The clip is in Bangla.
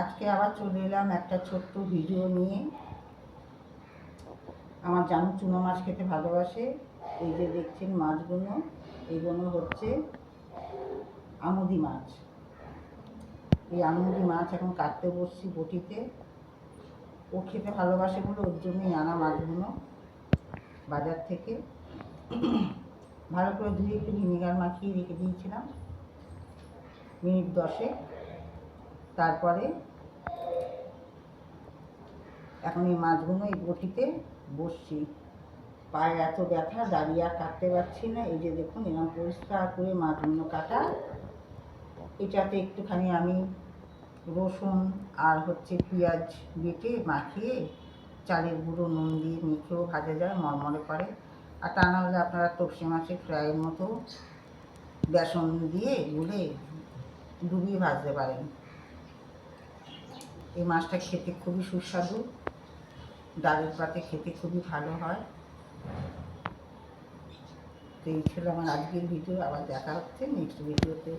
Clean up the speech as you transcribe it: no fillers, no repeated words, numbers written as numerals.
আজকে আবার চলে এলাম একটা ছোট্ট ভিডিও নিয়ে। আমার জানু চুনো মাছ খেতে ভালোবাসে। এই যে দেখছেন মাছগুলো, এইগুলো হচ্ছে আমুদি মাছ। এই আমুদি মাছ এখন কাটতে বসছি বটিতে। ও খেতে ভালোবাসে বলে ওর জন্যই আনা মাছগুলো বাজার থেকে। ভালো করে ধুয়ে একটু ভিনেগার মাখিয়ে রেখে দিয়েছিলাম মিনিট 10। তারপরে এখন এই মাছগুলো এই বটিতে বসছি। পায়ে এত ব্যথা, দাঁড়িয়ে আর কাটতে পারছি না। এই যে দেখুন এরকম পরিষ্কার করে মাছগুলো কাটা। এটাতে একটুখানি আমি রসুন আর হচ্ছে পেঁয়াজ বেটে মাখিয়ে চালের গুঁড়ো নুন দিয়ে মেখেও ভাজা যায়, মরমরে করে। আর তা না হলে আপনারা তপসি মাছের ফ্রাইয়ের মতো বেসন দিয়ে গুলে ডুবিয়ে ভাজতে পারেন। এই মাছটা খেতে খুবই সুস্বাদু, ডালের পাতে খেতে খুবই ভালো হয়। তো এই ছিল আমার আজকের ভিডিও। আবার দেখা হচ্ছে নেক্সট ভিডিওতে।